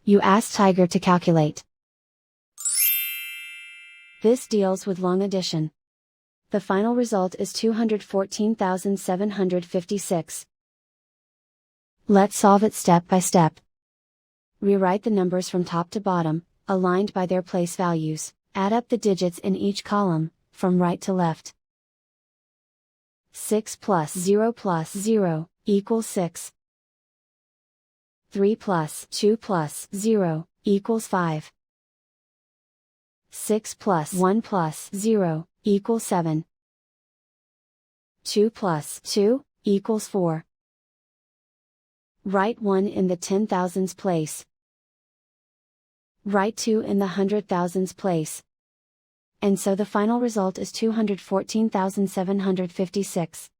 You ask Tiger to calculate. This deals with long addition. The final result is 214,756. Let's solve it step by step. Rewrite the numbers from top to bottom, aligned by their place values. Add up the digits in each column, from right to left. 6 plus 0 equals 6. 3 plus 2 plus 0 equals 5. 6 plus 1 plus 0 equals 7. 2 plus 2 equals 4. Write 1 in the 10,000s place. Write 2 in the 100,000s place. And so the final result is 214,756.